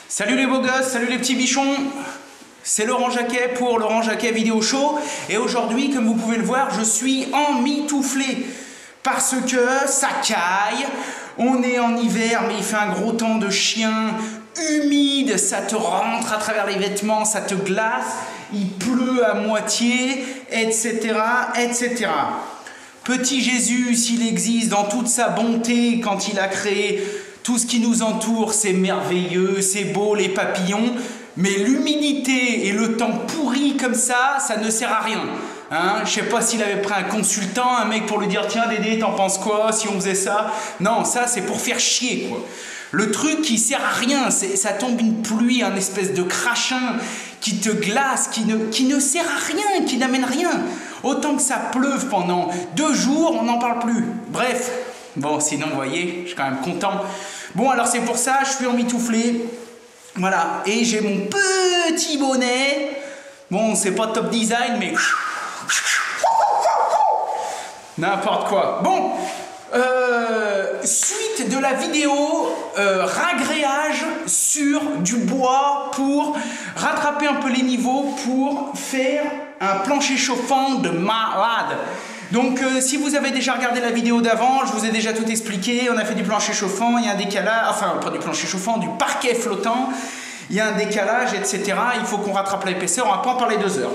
Salut les beaux gosses, salut les petits bichons. C'est Laurent Jacquet pour Laurent Jacquet Vidéo Show. Et aujourd'hui, comme vous pouvez le voir, je suis emmitouflé parce que ça caille. On est en hiver, mais il fait un gros temps de chien, humide, ça te rentre à travers les vêtements, ça te glace, il pleut à moitié, etc., etc. Petit Jésus, s'il existe dans toute sa bonté, quand il a créé tout ce qui nous entoure, c'est merveilleux, c'est beau, les papillons, mais l'humidité et le temps pourri comme ça ne sert à rien. Hein, je sais pas s'il avait pris un consultant, un mec pour lui dire tiens Dédé, t'en penses quoi si on faisait ça? Non, ça c'est pour faire chier quoi. Le truc qui sert à rien, ça tombe une pluie, un espèce de crachin qui te glace, qui ne sert à rien, qui n'amène rien. Autant que ça pleuve pendant 2 jours, on n'en parle plus. Bref, bon sinon vous voyez, je suis quand même content. Bon alors c'est pour ça, je suis emmitouflé. Voilà, et j'ai mon petit bonnet. Bon, c'est pas top design, mais n'importe quoi. Bon, suite de la vidéo ragréage sur du bois pour rattraper un peu les niveaux pour faire un plancher chauffant de malade. Donc si vous avez déjà regardé la vidéo d'avant, je vous ai déjà tout expliqué. On a fait du plancher chauffant, il y a un décalage, enfin pas du plancher chauffant, du parquet flottant. Il y a un décalage, etc. Il faut qu'on rattrape l'épaisseur, on va pas en parler 2 heures.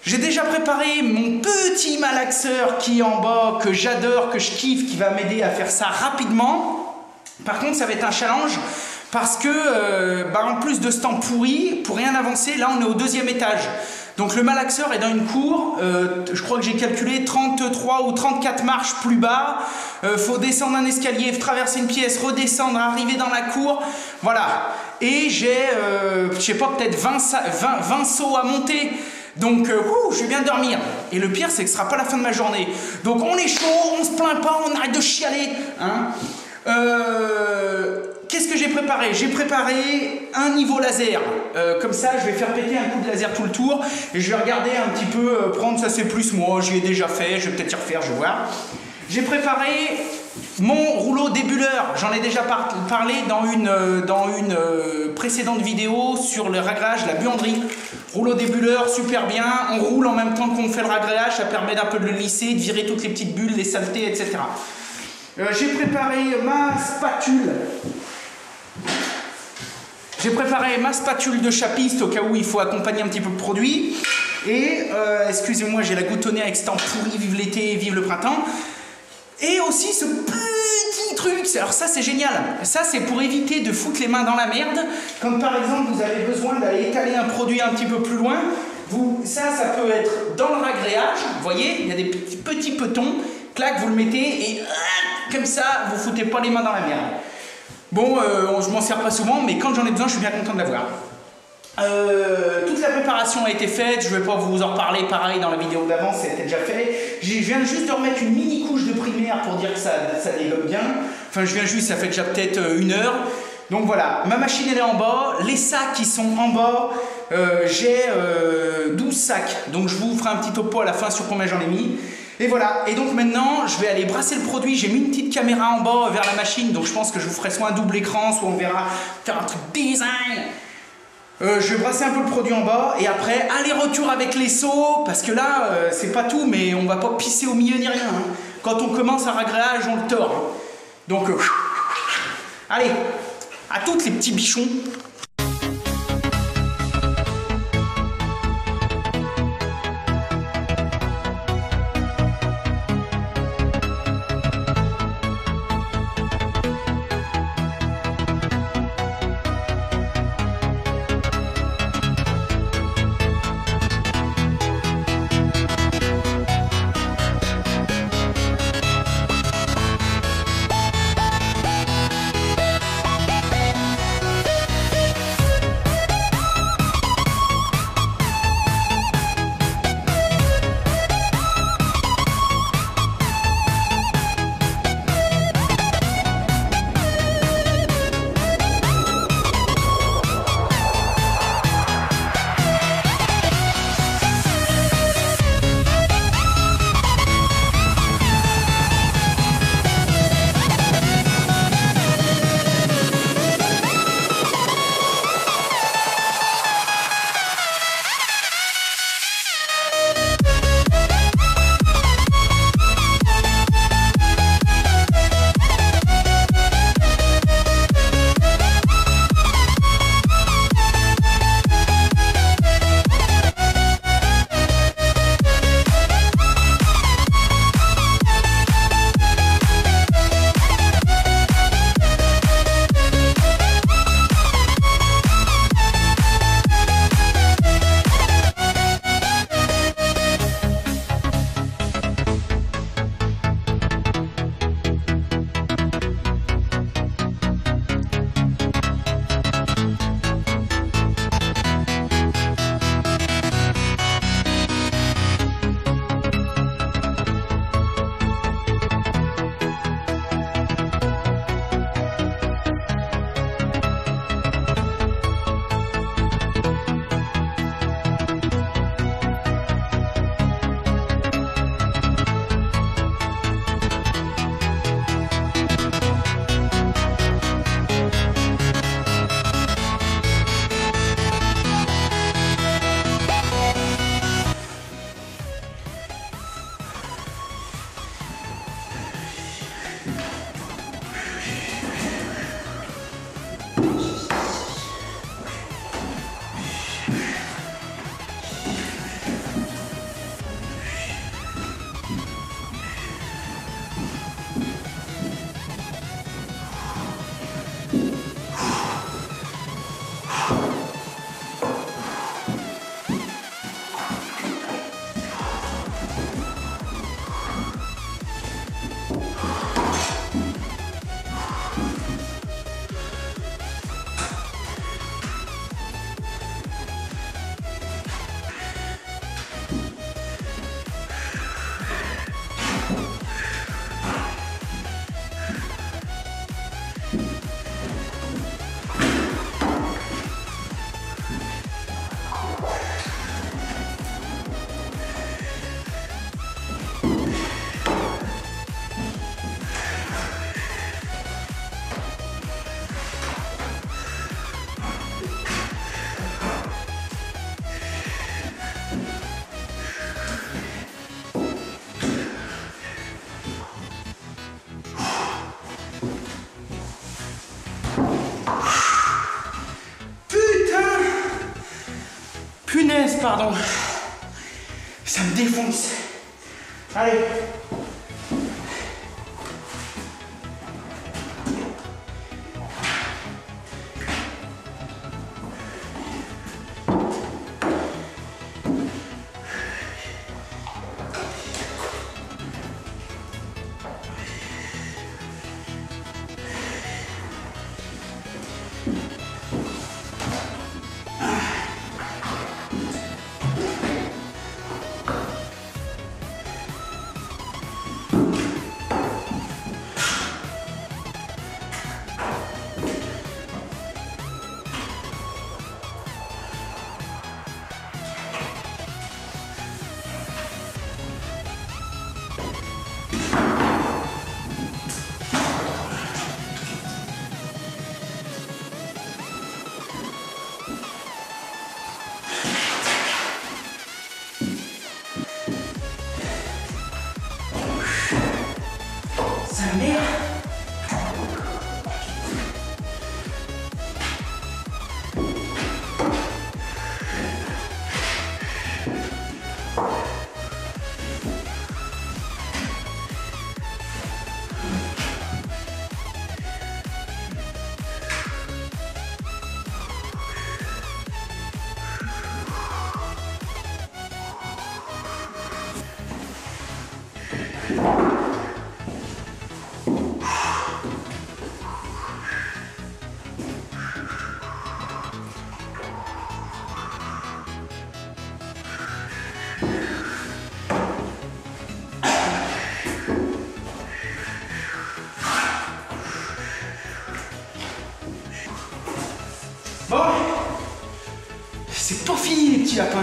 J'ai déjà préparé mon petit malaxeur qui est en bas, que j'adore, que je kiffe, qui va m'aider à faire ça rapidement. Par contre, ça va être un challenge parce que, en plus de ce temps pourri, pour rien avancer, là on est au 2e étage. Donc le malaxeur est dans une cour, je crois que j'ai calculé 33 ou 34 marches plus bas. Faut descendre un escalier, traverser une pièce, redescendre, arriver dans la cour. Voilà. Et j'ai, je sais pas, peut-être 20 sauts à monter. Donc, je vais bien dormir. Et le pire, c'est que ce sera pas la fin de ma journée. Donc, on est chaud, on se plaint pas, on arrête de chialer. Hein. Qu'est-ce que j'ai préparé? J'ai préparé un niveau laser. Comme ça, je vais faire péter un coup de laser tout le tour. Et je vais regarder un petit peu, prendre ça c'est plus moi, j'y ai déjà fait, je vais peut-être y refaire, je vais voir. J'ai préparé mon rouleau débuleur. J'en ai déjà parlé dans une précédente vidéo sur le ragréage, la buanderie. Rouleau débuleur, super bien. On roule en même temps qu'on fait le ragréage, ça permet d'un peu de le lisser, de virer toutes les petites bulles, les saletés, etc. J'ai préparé ma spatule. J'ai préparé ma spatule de chapiste au cas où il faut accompagner un petit peu le produit. Et, excusez-moi, j'ai la goutonnée avec ce temps pourri, vive l'été, vive le printemps. Et aussi ce petit truc, alors ça c'est génial, ça c'est pour éviter de foutre les mains dans la merde. Quand par exemple vous avez besoin d'aller étaler un produit un petit peu plus loin, ça peut être dans le ragréage, vous voyez, il y a des petits petons, clac, vous le mettez et comme ça vous foutez pas les mains dans la merde. Bon, je m'en sers pas souvent, mais quand j'en ai besoin, je suis bien content de l'avoir. Toute la préparation a été faite, je ne vais pas vous en reparler pareil dans la vidéo d'avant, c'était déjà fait. Je viens juste de remettre une mini couche de primaire pour dire que ça dégomme bien. Enfin, je viens juste, ça fait déjà peut-être 1 heure. Donc voilà, ma machine elle est en bas, les sacs qui sont en bas, j'ai 12 sacs. Donc je vous ferai un petit topo à la fin sur combien j'en ai mis. Et voilà, et donc maintenant je vais aller brasser le produit, j'ai mis une petite caméra en bas vers la machine, donc je pense que je vous ferai soit un double écran, soit on verra faire un truc design. Je vais brasser un peu le produit en bas et après aller-retour avec les seaux parce que là c'est pas tout mais on va pas pisser au milieu ni rien. Hein. Quand on commence un ragréage on le tord. Hein. Donc allez, à toutes les petits bichons. pardon. Ça me défonce. Allez. Sa mère. Bon, c'est pas fini les petits lapins.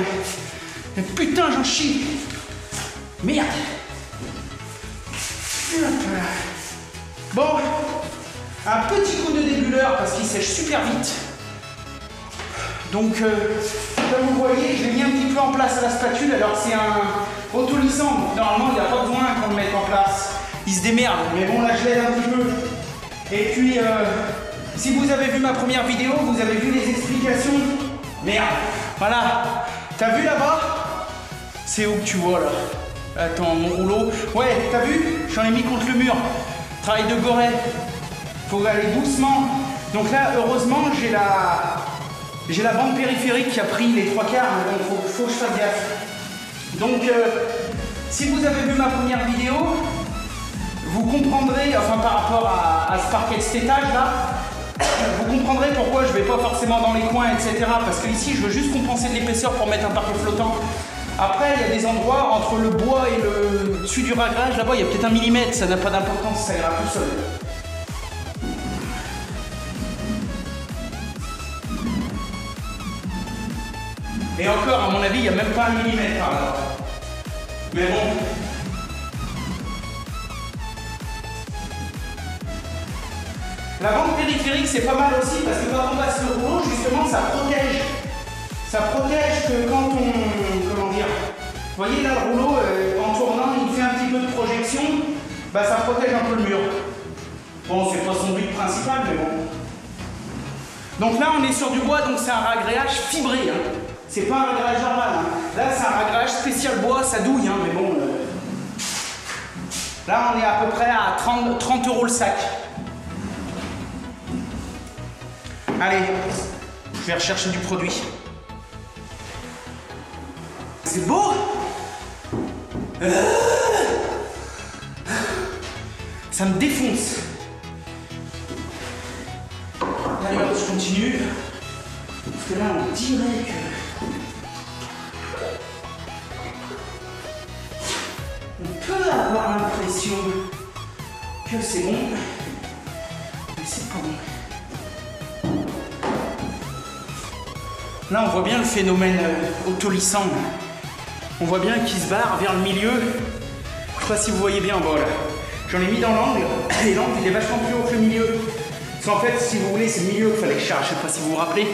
Mais putain, j'en chie. Merde. Bon, un petit coup de débuleur parce qu'il sèche super vite. Donc, comme vous voyez, je l'ai mis un petit peu en place à la spatule. Alors, c'est un autolissant. Normalement, il n'y a pas besoin qu'on le mette en place. Il se démerde. Mais bon, là, je l'aide un petit peu. Et puis, si vous avez vu ma première vidéo, vous avez vu les explications. Merde. Voilà. T'as vu là-bas? C'est où que tu vois, là? Attends, mon rouleau. Ouais, t'as vu? J'en ai mis contre le mur. Travail de gorée. Faut aller doucement. Donc là, heureusement, j'ai la bande périphérique qui a pris les 3/4, donc faut que je fasse gaffe. Donc, si vous avez vu ma première vidéo, vous comprendrez, enfin par rapport à ce parquet de cet étage là, vous comprendrez pourquoi je vais pas forcément dans les coins, etc. Parce que ici, je veux juste compenser de l'épaisseur pour mettre un parquet flottant. Après, il y a des endroits entre le bois et le dessus du ragrage, là-bas, il y a peut-être 1 millimètre, ça n'a pas d'importance, ça ira tout seul. Et encore, à mon avis, il n'y a même pas 1 millimètre par là. Mais bon. La bande périphérique, c'est pas mal aussi parce que quand on passe le rouleau, justement, ça protège. Ça protège que quand on... Comment dire? Vous voyez là, le rouleau, en tournant, il fait un petit peu de projection. Bah, ça protège un peu le mur. Bon, c'est pas son but principal, mais bon. Donc là, on est sur du bois, donc c'est un ragrage fibré. Hein. C'est pas un ragrage normal. Hein. Là, c'est un ragrage spécial bois, ça douille, hein, mais bon. Là, on est à peu près à 30 € le sac. Allez, je vais rechercher du produit. C'est beau! Ça me défonce. Allez, hop, je continue. Parce que là, on dirait que... On peut avoir l'impression que c'est bon, mais c'est pas bon. Là, on voit bien le phénomène autolissant. On voit bien qu'il se barre vers le milieu. Je sais pas si vous voyez bien, voilà. J'en ai mis dans l'angle, et l'angle il est vachement plus haut que le milieu. Parce qu'en fait, si vous voulez, c'est le milieu qu'il fallait que je charge, je sais pas si vous vous rappelez.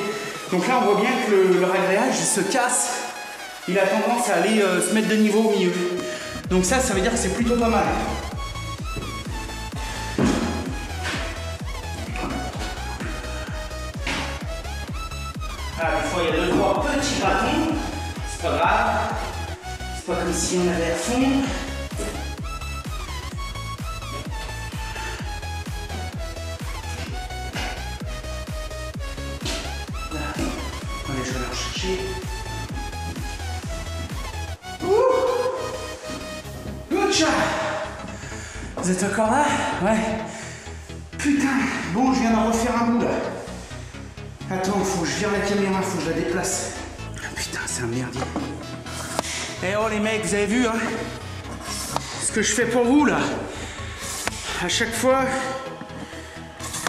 Donc là, on voit bien que le ragréage il se casse. Il a tendance à aller se mettre de niveau au milieu. Donc ça veut dire que c'est plutôt pas mal. Ah, des fois, il y a 2-3 petits bâtons. C'est pas grave. C'est pas comme si on avait à fond. Allez, je vais aller en chercher. Ouh. Vous êtes encore là? Ouais. Putain. Bon, je viens d'en refaire un bout là. Attends, faut que je vire la caméra, faut que je la déplace. Putain, c'est un merdier. Eh oh les mecs, vous avez vu hein? Ce que je fais pour vous là. À chaque fois,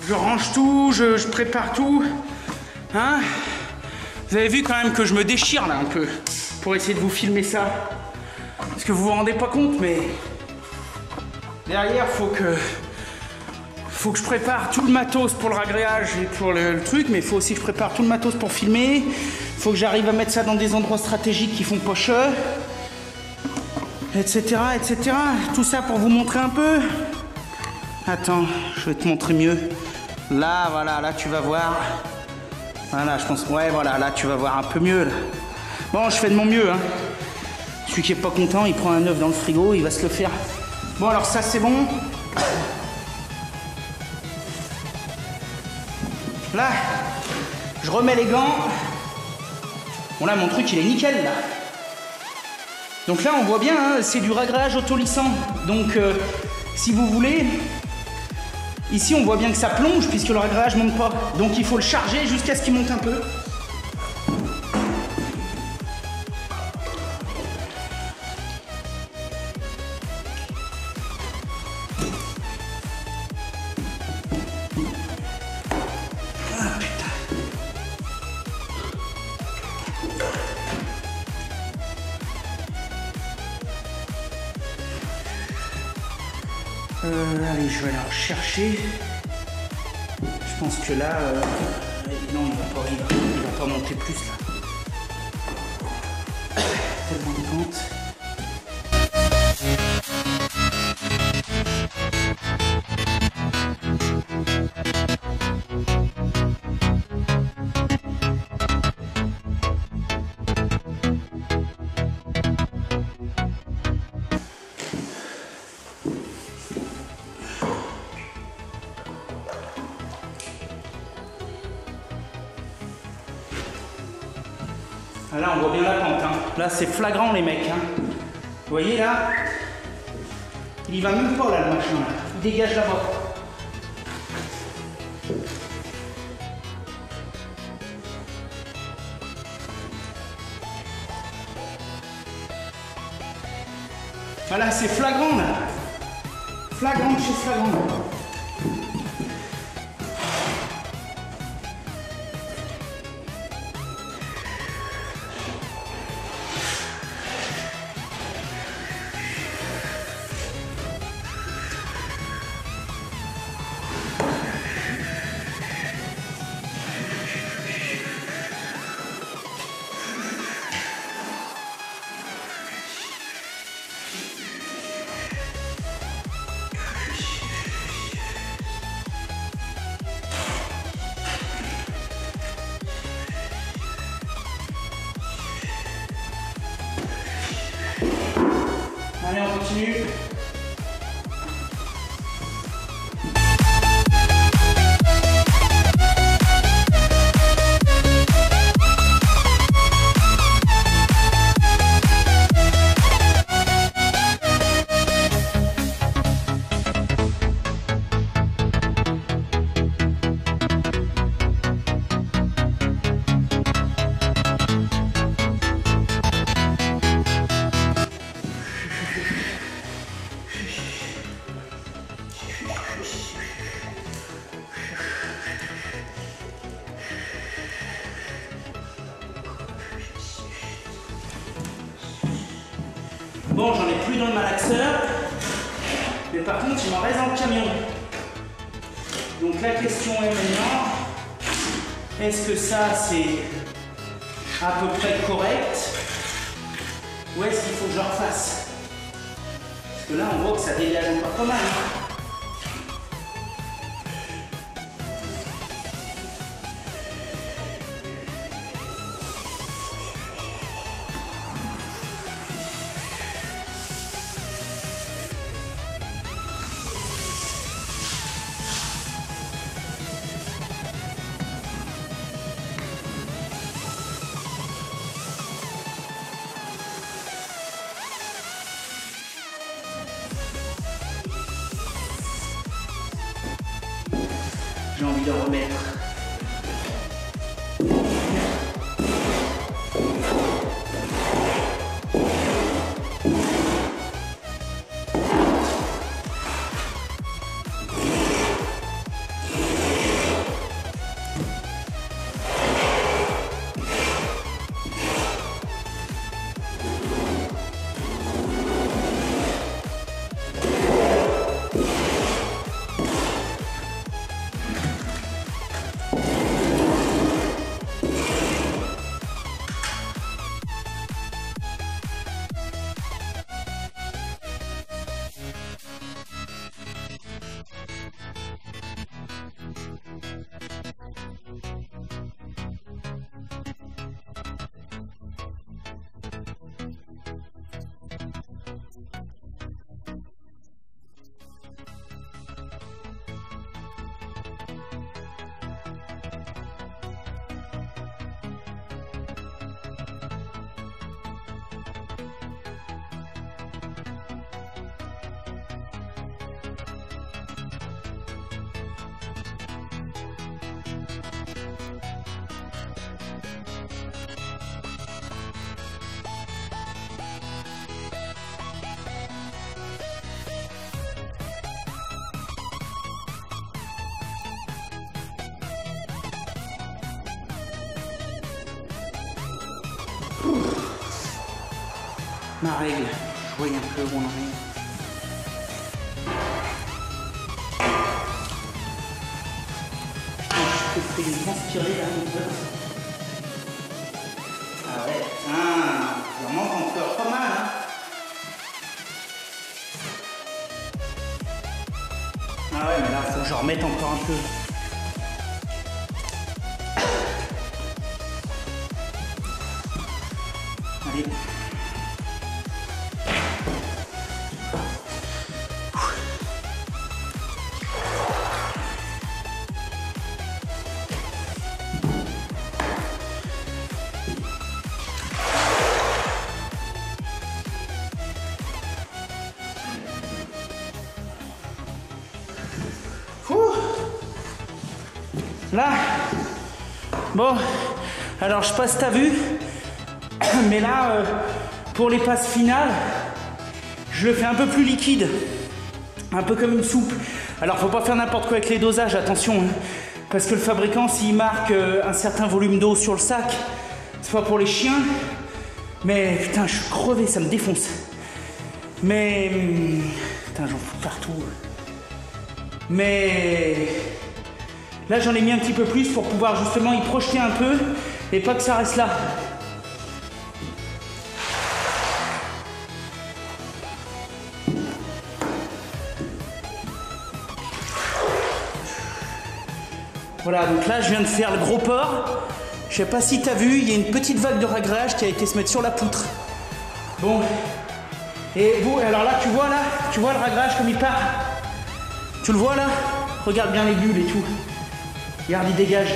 je range tout, je prépare tout. Hein? Vous avez vu quand même que je me déchire là un peu pour essayer de vous filmer ça. Parce que vous vous rendez pas compte, mais derrière, faut que je prépare tout le matos pour le ragréage et pour le truc, mais il faut aussi que je prépare tout le matos pour filmer. Il faut que j'arrive à mettre ça dans des endroits stratégiques qui font poche, etc., etc. Tout ça pour vous montrer un peu. Attends, je vais te montrer mieux. Là, voilà, là tu vas voir. Voilà, je pense, ouais, voilà, là tu vas voir un peu mieux. Là. Bon, je fais de mon mieux. Hein. Celui qui est pas content, il prend un œuf dans le frigo, il va se le faire. Bon, alors ça c'est bon. Là, je remets les gants. Bon là, mon truc, il est nickel, là. Donc là, on voit bien, hein, c'est du ragréage auto-lissant. Donc, si vous voulez, ici, on voit bien que ça plonge, puisque le ragréage ne monte pas. Donc, il faut le charger jusqu'à ce qu'il monte un peu. Allez, je vais aller en chercher. Je pense que là, non, il va pas monter plus là. Tellement de pente. Là, on voit bien la pente. Hein. Là, c'est flagrant, les mecs. Hein. Vous voyez, là, il y va même pas, là, le machin. Là. Il dégage là-bas. Voilà, c'est flagrant, là. Flagrant de chez flagrant. Allez, on continue. Bon, j'en ai plus dans le malaxeur, mais par contre, il m'en reste dans le camion. Donc la question est maintenant, est-ce que ça c'est à peu près correct ou est-ce qu'il faut que je le refasse? Parce que là, on voit que ça dégage encore pas mal. j'ai envie de remettre. Ma règle, je voyais un peu où on en est. Je peux transpirer là un peu. Ah ouais, putain, il en manque encore pas mal hein. Ah ouais, mais là, faut que je remette encore un peu. Allez. Là, bon, alors je sais pas si t'as vu, mais là, pour les passes finales, je le fais un peu plus liquide, un peu comme une soupe. Alors faut pas faire n'importe quoi avec les dosages, attention, hein, parce que le fabricant, s'il marque un certain volume d'eau sur le sac, c'est pas pour les chiens, mais putain, je suis crevé, ça me défonce. Mais, putain, j'en fous partout. Mais... là, j'en ai mis un petit peu plus pour pouvoir justement y projeter un peu et pas que ça reste là. Voilà, donc là, je viens de faire le gros porc. Je sais pas si tu as vu, il y a une petite vague de ragrage qui a été se mettre sur la poutre. Bon. Et vous, alors là, tu vois le ragrage comme il part. Tu le vois là? Regarde bien les bulles et tout. Regarde, il dégage.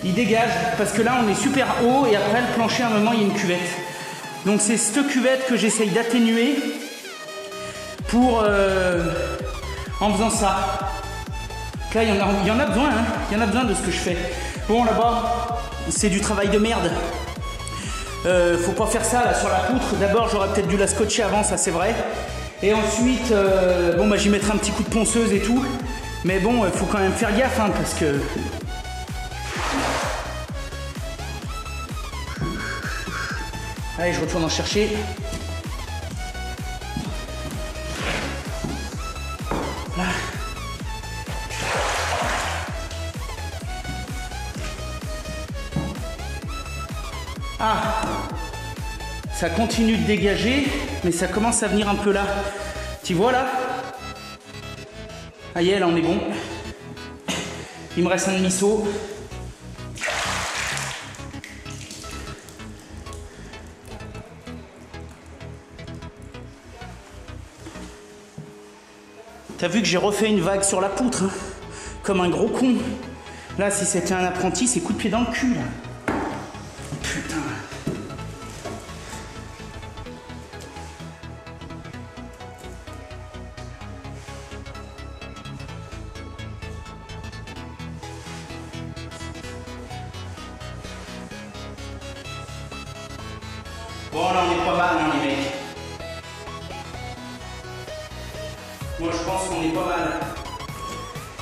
Il dégage parce que là, on est super haut et après, le plancher, à un moment, il y a une cuvette. Donc, c'est cette cuvette que j'essaye d'atténuer pour... en faisant ça. Là, il y en a besoin, hein. Il y en a besoin de ce que je fais. Bon, là-bas, c'est du travail de merde. Faut pas faire ça, là, sur la poutre. D'abord, j'aurais peut-être dû la scotcher avant, ça, c'est vrai. Et ensuite, bon, bah, j'y mettrai un petit coup de ponceuse et tout. Mais bon, il faut quand même faire gaffe, hein, parce que... Allez, je retourne en chercher. Là. Ah, ça continue de dégager, mais ça commence à venir un peu là. Tu vois là? Ah, là on est bon. Il me reste un demi-seau. T'as vu que j'ai refait une vague sur la poutre, hein, comme un gros con. Là, si c'était un apprenti, c'est coup de pied dans le cul, là. Putain. Bon, là on est pas mal, hein, les mecs. Moi je pense qu'on est pas mal.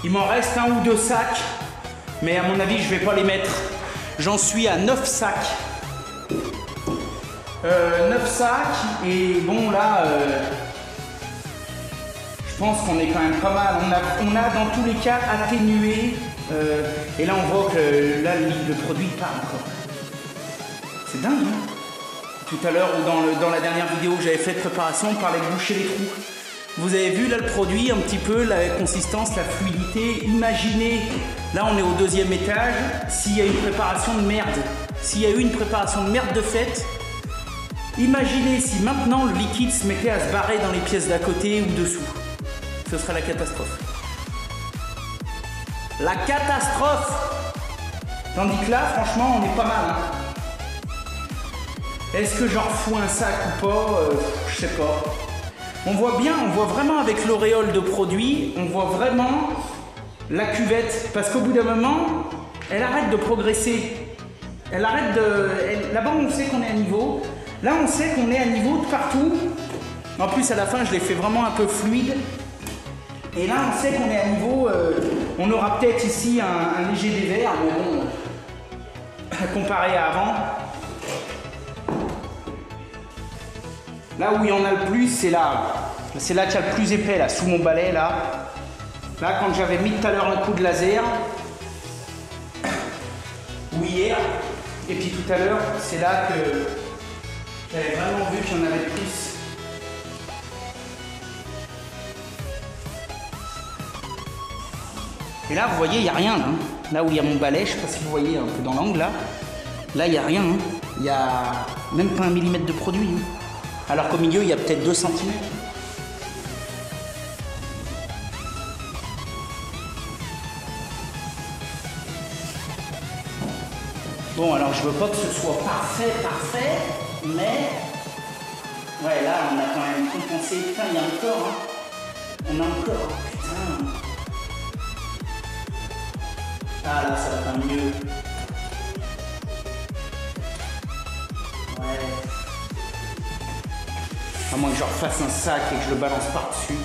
Il m'en reste 1 ou 2 sacs, mais à mon avis je vais pas les mettre. J'en suis à 9 sacs. 9 sacs, et bon là, je pense qu'on est quand même pas mal. On a dans tous les cas atténué, et là on voit que là le produit part encore. C'est dingue, hein. Tout à l'heure, ou dans la dernière vidéo que j'avais fait de préparation, on parlait de boucher les trous. Vous avez vu là le produit, un petit peu, la consistance, la fluidité. Imaginez, là on est au 2e étage, s'il y a une préparation de merde, s'il y a eu une préparation de merde de fête, imaginez si maintenant le liquide se mettait à se barrer dans les pièces d'à côté ou dessous. Ce serait la catastrophe. La catastrophe! Tandis que là, franchement, on est pas mal. Hein. Est-ce que j'en refous un sac ou pas? Je sais pas. On voit bien, on voit vraiment avec l'auréole de produit, on voit vraiment la cuvette. Parce qu'au bout d'un moment, elle arrête de progresser. Elle arrête de... Là-bas, on sait qu'on est à niveau. Là, on sait qu'on est à niveau de partout. En plus, à la fin, je l'ai fait vraiment un peu fluide. Et là, on sait qu'on est à niveau. On aura peut-être ici un léger dévers, mais bon, comparé à avant. Là où il y en a le plus, c'est là. C'est là qu'il y a le plus épais, là, sous mon balai, là. Là, quand j'avais mis tout à l'heure un coup de laser, ou hier, et puis tout à l'heure, c'est là que j'avais vraiment vu qu'il y en avait plus. Et là, vous voyez, il n'y a rien, là. Là où il y a mon balai, je ne sais pas si vous voyez un peu dans l'angle, là. Là, il n'y a rien. Hein. Il n'y a même pas 1 millimètre de produit. Hein. Alors qu'au milieu, il y a peut-être 2 cm. Bon, alors je veux pas que ce soit parfait, mais... Ouais, là, on a quand même compensé. Putain, il y a encore, hein. On a encore, putain. Ah, là, ça va pas mieux. Ouais. À moins que je refasse un sac et que je le balance par-dessus.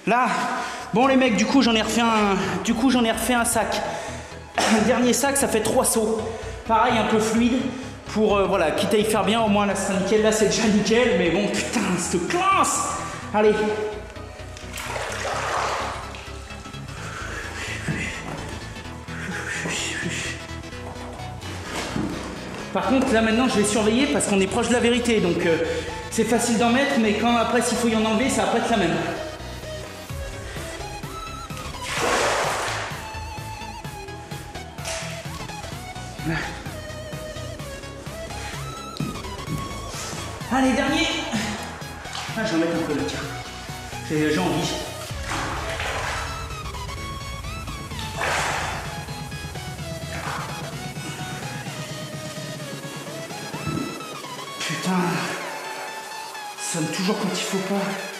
Là, bon les mecs, du coup j'en ai refait un sac. Le dernier sac, ça fait 3 seaux. Pareil, un peu fluide. Pour, voilà, quitte à y faire bien, au moins là c'est nickel. Là c'est déjà nickel, mais bon, putain, cette classe. Allez. Par contre, là maintenant, je vais surveiller parce qu'on est proche de la vérité. Donc, c'est facile d'en mettre, mais quand après, s'il faut y en enlever, ça va pas être la même. Allez, dernier. Ah, je vais en mettre un peu là, tiens. J'ai envie. Putain, ça sonne toujours quand il faut pas.